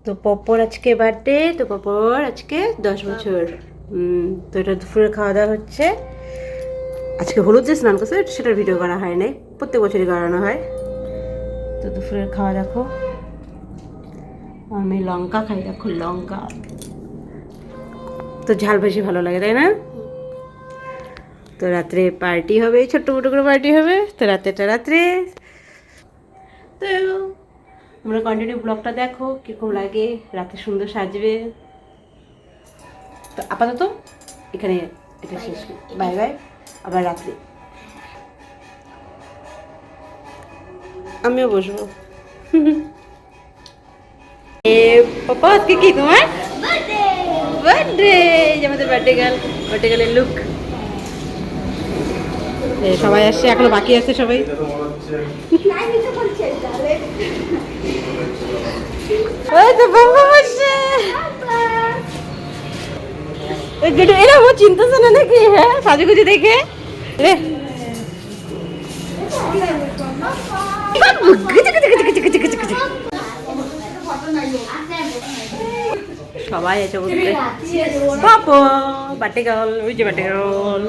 তো পপর আজকে বার্থডে, তো পপর আজকে 10 বছর। তো এটা দুপুরে খাওয়া দাওয়া হচ্ছে। আজকে হলুদ যে স্নান করছে সেটার ভিডিও করা হয় নাই, প্রত্যেক বছরই করানো হয়। তো দুপুরের খাওয়া দেখো, আমি লঙ্কা খাই, দেখো লঙ্কা। তো ঝাল বেশি ভালো লাগে, তাই না? তো রাত্রে পার্টি হবে, ছোট্ট মোটো করে পার্টি হবে। তো রাত্রে তো তোমরা কন্টিনিউ ব্লগটা দেখো, কীরকম লাগে, রাতে সুন্দর সাজবে। তো আপাতত এখানে এটা শেষ, বাই বাই, আবার রাত্রে আমিও বসবো। পাপা আজকে কি তোমার বার্থডে? আমাদের বার্থডে গার্লের লুক। সবাই আসছে, এখনো বাকি আছে সবাই। ওই তো বাবা বসে, এরা ও চিন্তাছে না নাকি? হ্যাঁ, সাজুগুজু দেখে রে সবাই আছে বলতে। পাপো বার্থডে গার্ল, ওই যে বার্থডে গার্ল।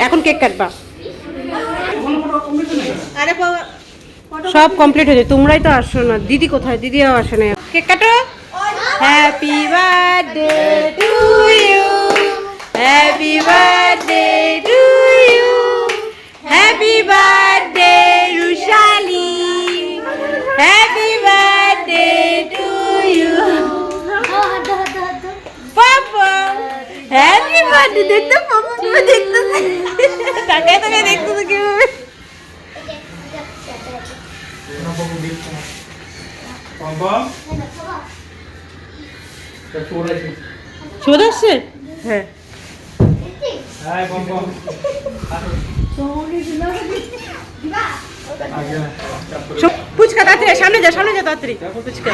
এখন কেক কাটবা? সব কমপ্লিট হয়েছে, তোমরাই তো আসছো না। দিদি কোথায়? দিদিও আসে না। কেক কাটো। Happy birthday to you, happy birthday to you, happy birthday Rushali, happy birthday to you. পাপা হ্যাপি বার্থডে। দেখতে পাপা দেখতেছে, তাকায় তাকায় দেখতেছে কিভাবে। শুভ আসছে? হ্যাঁ, ফুচকা তাড়াতাড়ি সামনে যা, সামনে যা তাড়াতাড়ি। ফুচকা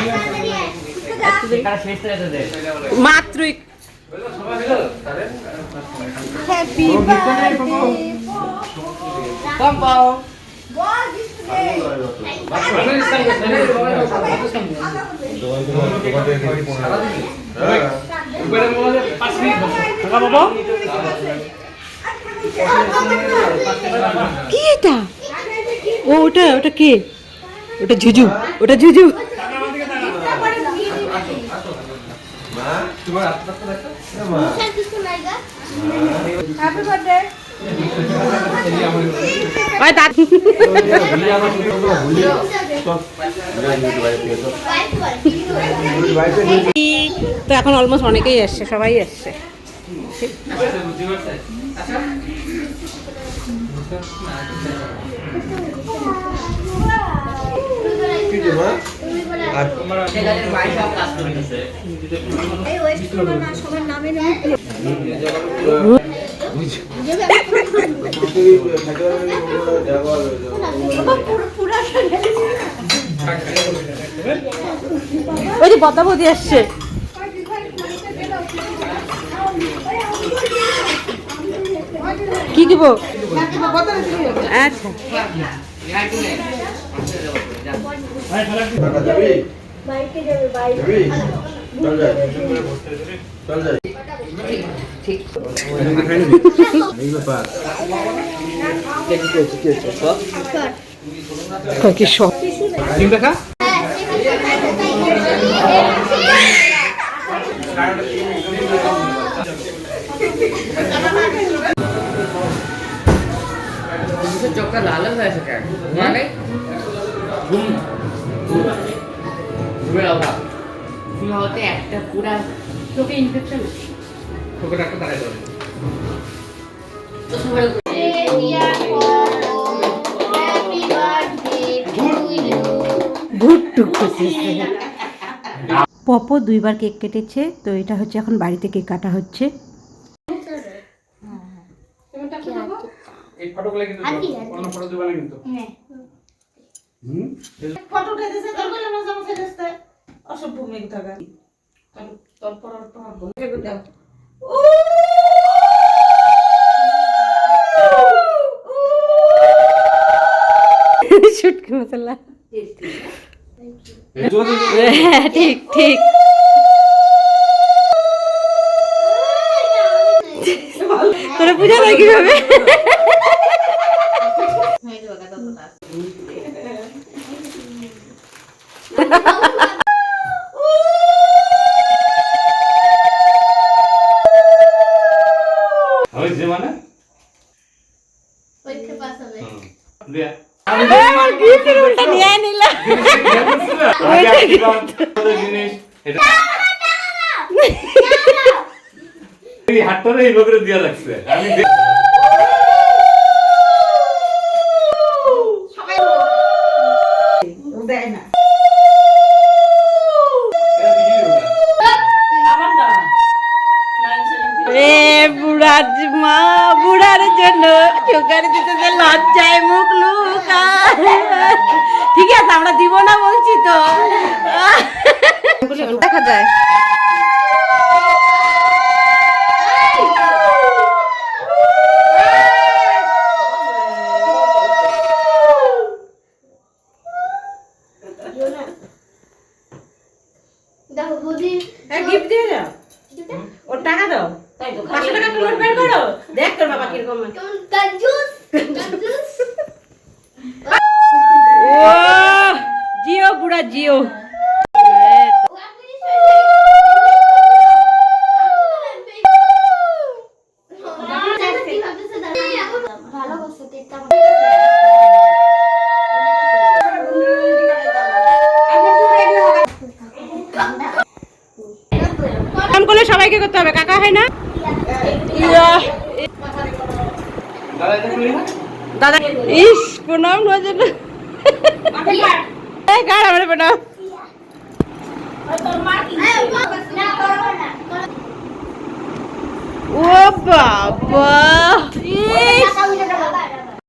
মাত্রই। হ্যাপি কি এটা? ও ওটা ওটা কে? ওটা ঝুঝু, ওটা ঝুঝু। Happy birthday. তো এখন অলমোস্ট অনেকেই আসছে, সবাই আসছে। ওই যে পদ্মাবতী আসছে। কি দিব? আচ্ছা কি সব দেখা। চোখটা লাল হয়েছে কেন? মানে ঘুমের অভাব হতে একটা পুরা চোখে ইনফেকশন, চোখে ডাক্তার দাঁড়ায় ধরে। পপো 2বার কেক কেটেছে। তো এটা হচ্ছে এখন বাড়িতে কেক কাটা হচ্ছে। এই ফটোগুলো কিন্তু অন্য ফটো দিবা না কিন্তু। ফটো উঠাইতেছে তোর বলে না জামা ছেড়েছে অসভ্য মেঘ থাকা তোর পর দাও শুটকি মশলা জোরে হ্যাঁ, ঠিক ঠিক তোরা বুঝা যায় কিভাবে আমি যে মানে পরীক্ষা পাস হবে দিয়া আমার গিফটের উল্টা নিয়ে নিলাম আগে আসলাম তোর জিনিস এটা এই হাতটারে এই বকরে দিয়া রাখছে আমি দেয় না এটা দিয়ে আমার দাও এ বুড়ার মা বুড়ার জন্য চোখের দিতে যে লজ্জায় মুখ লুকায় ঠিক আছে আমরা দিব না বলছি তো দেখা যায় দেখো বুদ্ধি গিফট দিয়ে যাও ওর টাকা দাও 500 টাকা নোট বের করো দেখ তোর বাবা কিরকম কেমন কাজুস কাজুস ও জিও বুড়া জিও ভালো বসে দেখতাম কাম করলে সবাইকে করতে হবে কাকা হয় না ইয়া দাদা এটা খুলি না দাদা ইস প্রণাম নজর এই গাড় আমার প্রণাম ও বাবা